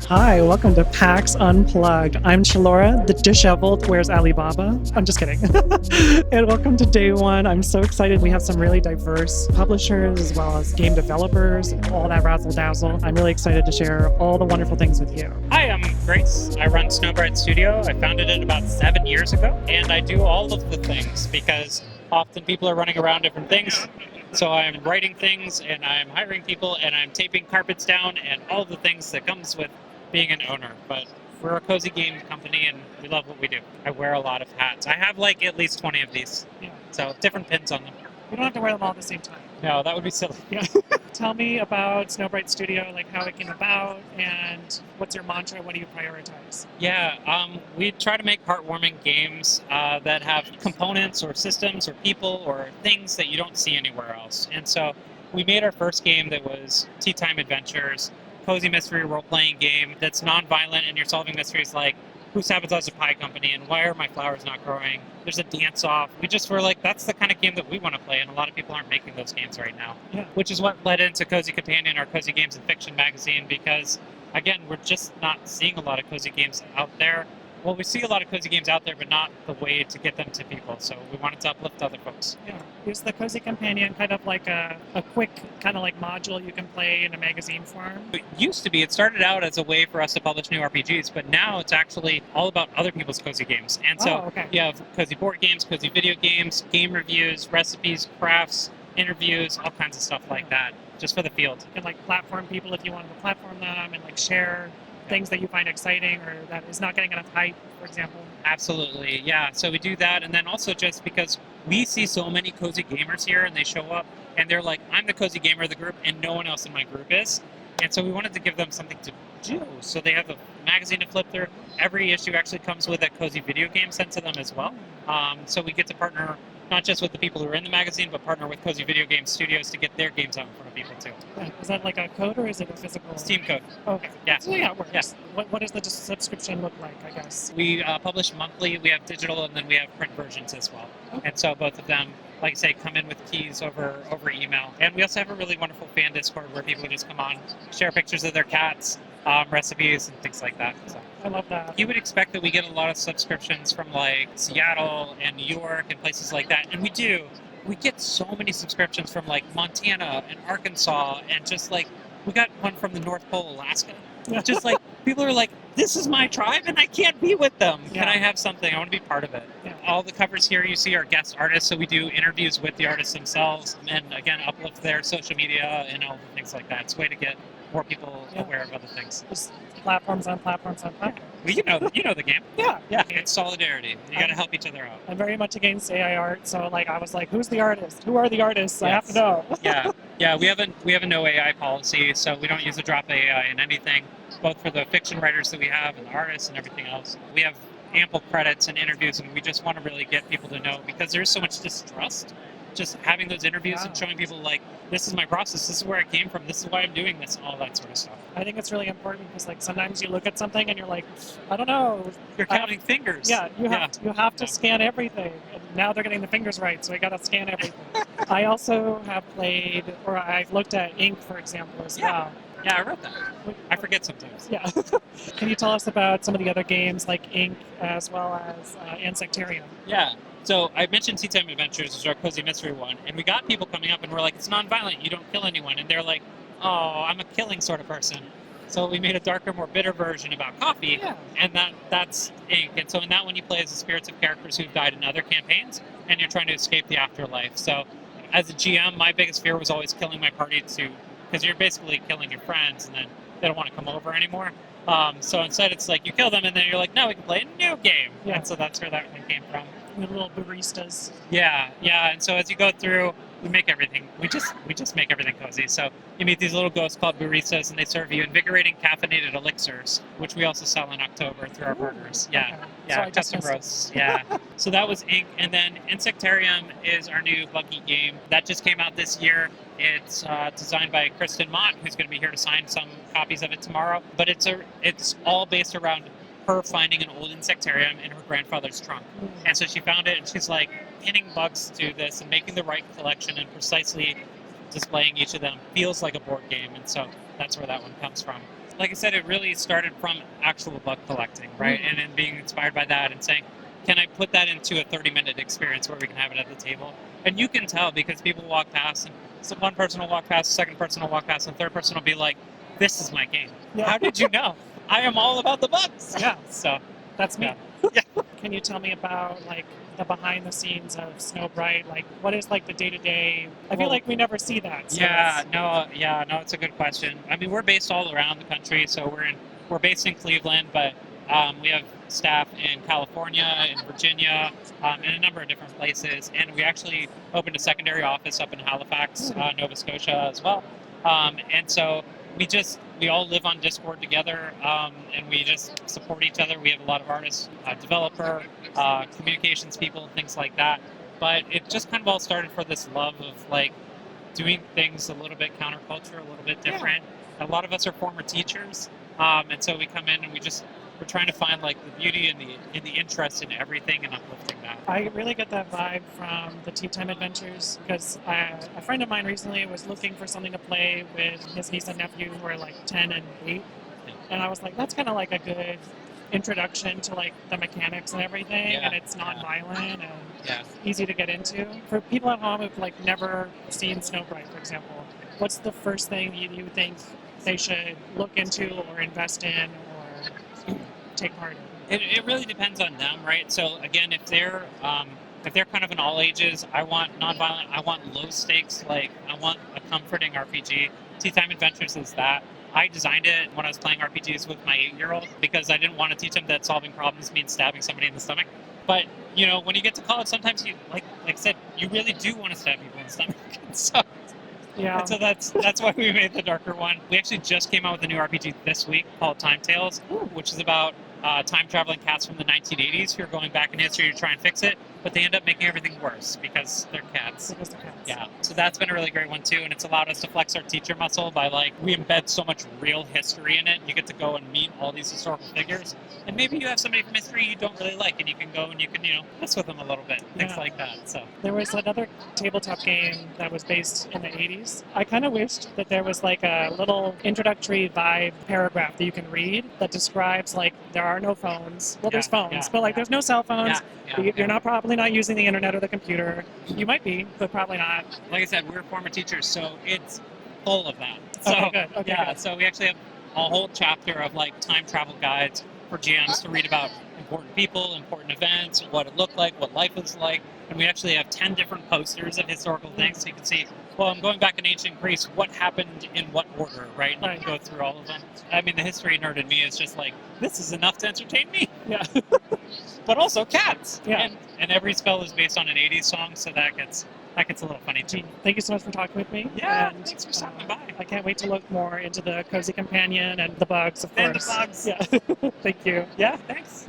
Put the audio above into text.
Hi, welcome to PAX Unplugged. I'm Chalora, the disheveled Where's Alibaba? I'm just kidding. And welcome to day one. I'm so excited. We have some really diverse publishers as well as game developers and all that razzle dazzle. I'm really excited to share all the wonderful things with you. Hi, I'm Grace. I run Snowbright Studio. I founded it about 7 years ago, and I do all of the things because often people are running around different things. So I'm writing things, and I'm hiring people, and I'm taping carpets down, and all of the things that comes with being an owner. But we're a cozy game company, and we love what we do. I wear a lot of hats. I have like at least 20 of these. Yeah. So different pins on them. You don't have to wear them all at the same time. No, that would be silly. Yeah. Tell me about Snowbright Studio, like how it came about, and what's your mantra? What do you prioritize? Yeah, we try to make heartwarming games that have components or systems or people or things that you don't see anywhere else. And so we made our first game that was Tea Time Adventures, cozy mystery role-playing game that's non-violent, and you're solving mysteries like who sabotaged a pie company and why are my flowers not growing? There's a dance-off. We just were like, that's the kind of game that we want to play, and a lot of people aren't making those games right now. Yeah. Which is what led into Cozy Companion, our cozy games and fiction magazine, because again, we're just not seeing a lot of cozy games out there. Well, we see a lot of cozy games out there, but not the way to get them to people. So we wanted to uplift other folks. Yeah. Is the Cozy Companion kind of like a quick kind of like module you can play in a magazine form? It used to be. It started out as a way for us to publish new RPGs, but now it's actually all about other people's cozy games. And so okay. You have cozy board games, cozy video games, game reviews, recipes, crafts, interviews, all kinds of stuff like that, just for the field. You can like platform people if you wanted to platform them and like share things that you find exciting or that is not getting enough hype, for example. Absolutely, yeah. So we do that, and then also just because we see so many cozy gamers here, and they show up, and they're like, I'm the cozy gamer of the group, and no one else in my group is. And so we wanted to give them something to do. So they have a magazine to flip through. Every issue actually comes with a cozy video game sent to them as well. So we get to partner not just with the people who are in the magazine, but partner with cozy video game studios to get their games out in front of people too. Yeah. Is that like a code or is it a physical? Steam code. Okay. Yeah. So yeah, it works. Yeah. What does the subscription look like, I guess? We publish monthly. We have digital, and then we have print versions as well. Okay. And so both of them, like I say, come in with keys over email. And we also have a really wonderful fan Discord where people just come on, share pictures of their cats, recipes, and things like that. So I love that. you would expect that we get a lot of subscriptions from like Seattle and New York and places like that, and we do. We get so many subscriptions from like Montana and Arkansas, and just like we got one from the North Pole, Alaska. Just like people are like, this is my tribe and I can't be with them. Yeah. Can I have something? I want to be part of it. Yeah. All the covers here you see are guest artists, so we do interviews with the artists themselves, and again uplift their social media and all the things like that. It's a way to get more people aware of other things. Just platforms on platforms on platforms. Well, you know the game. Yeah. Yeah, it's solidarity. You got to help each other out. I'm very much against AI art, so like I was like, who's the artist? Who are the artists? I have to know. Yeah. We have a no AI policy, so we don't use a drop AI in anything, both for the fiction writers that we have and the artists and everything else. We have ample credits and interviews, and we just want to really get people to know, because there's so much distrust. Just having those interviews and showing people like, this is my process, this is where I came from, this is why I'm doing this, all that sort of stuff. I think it's really important because like sometimes you look at something and you're like, I don't know. You're counting fingers. Yeah, you have to scan everything. And now they're getting the fingers right, so we got to scan everything. I also have played, or I've looked at Ink, for example, as well. Yeah, I read that. I forget sometimes. Yeah. Can you tell us about some of the other games like Ink as well as Insectarium? Yeah. So I mentioned Tea Time Adventures, which is our cozy mystery one, and we got people coming up and we're like, it's non-violent, you don't kill anyone. And they're like, oh, I'm a killing sort of person. So we made a darker, more bitter version about coffee, and that's Ink. And so in that one you play as the spirits of characters who've died in other campaigns, and you're trying to escape the afterlife. So as a GM, my biggest fear was always killing my party because you're basically killing your friends, and then they don't want to come over anymore. So instead it's like you kill them, and then you're like, no, we can play a new game. Yeah. And so that's where that one came from. The little baristas. Yeah. And so as you go through, we make everything. We just make everything cozy. So you meet these little ghosts called baristas, and they serve you invigorating caffeinated elixirs, which we also sell in October through our partners. Yeah. Okay. Yeah. So Custom roasts. Yeah. So that was Ink, and then Insectarium is our new buggy game that just came out this year. It's designed by Kristen Mott, who's going to be here to sign some copies of it tomorrow. But it's all based around her finding an old insectarium in her grandfather's trunk. And so she found it, and she's like pinning bugs to this and making the right collection and precisely displaying each of them feels like a board game. And so that's where that one comes from. like I said, it really started from actual book collecting, right? And then being inspired by that and saying, can I put that into a 30-minute experience where we can have it at the table? And you can tell because people walk past, and so one person will walk past, the second person will walk past, and the third person will be like, this is my game. Yeah. How did you know? I am all about the books. Yeah. So That's me. Yeah. Can you tell me about like the behind the scenes of Snowbright? Like what is like the day to day? I feel Well, like we never see that. So Yeah, it's- no, it's a good question. I mean, we're based all around the country, so we're based in Cleveland, but we have staff in California, in Virginia, in a number of different places, and we actually opened a secondary office up in Halifax, Nova Scotia, as well. And so we all live on Discord together, and we just support each other. We have a lot of artists, developer, communications people, things like that. But it just kind of all started for this love of like doing things a little bit counterculture, a little bit different. A lot of us are former teachers, and so we come in and we're trying to find like the beauty and the interest in everything and uplifting that. I really get that vibe from the Tea Time Adventures because a friend of mine recently was looking for something to play with his niece and nephew who are like 10 and 8. And I was like, that's kind of like a good introduction to like the mechanics and everything, Yeah, and it's non-violent and Yeah. easy to get into. For people at home who've like never seen Snowbright, for example, what's the first thing you think they should look into or invest in or take part in? It really depends on them, right? So again, if they're kind of an all ages, I want nonviolent, I want low stakes, like I want a comforting RPG. Tea Time Adventures is that. I designed it when I was playing RPGs with my 8-year-old because I didn't want to teach him that solving problems means stabbing somebody in the stomach. But you know, when you get to college, sometimes you like I said, you really do want to stab people in the stomach. So Yeah. And so that's why we made the darker one. We actually just came out with a new RPG this week called Time Tales, which is about time traveling cats from the 1980s who are going back in history to try and fix it, but they end up making everything worse because they're cats. Because they're cats. Yeah, so that's been a really great one too, and it's allowed us to flex our teacher muscle by like we embed so much real history in it. You get to go and meet all these historical figures, and maybe you have somebody from history you don't really like, and you can go and you can mess with them a little bit, things Yeah. like that. So There was another tabletop game that was based in the 80s. I kind of wished that there was like a little introductory vibe paragraph that you can read that describes like there are no phones. Well, there's Yeah, phones, yeah, but like yeah. there's no cell phones. You're yeah. not probably not using the internet or the computer. You might be, but probably not. Like I said, we're former teachers, so it's full of that. So Okay, good. Okay, yeah, good. so we actually have a whole chapter of like time travel guides for GMs to read about important people, important events, what it looked like, what life was like, and we actually have 10 different posters of historical things, so you can see. Well, I'm going back in ancient Greece. What happened in what order, right? And you can go through all of them. I mean, the history nerd in me is just like, this is enough to entertain me. Yeah. But also cats. Yeah. And every spell is based on an 80s song, so that gets a little funny too. Thank you so much for talking with me. Yeah, And, thanks for stopping by. I can't wait to look more into the Cozy Companion and the bugs, of And the course. bugs. Yeah. Thank you. Yeah, thanks.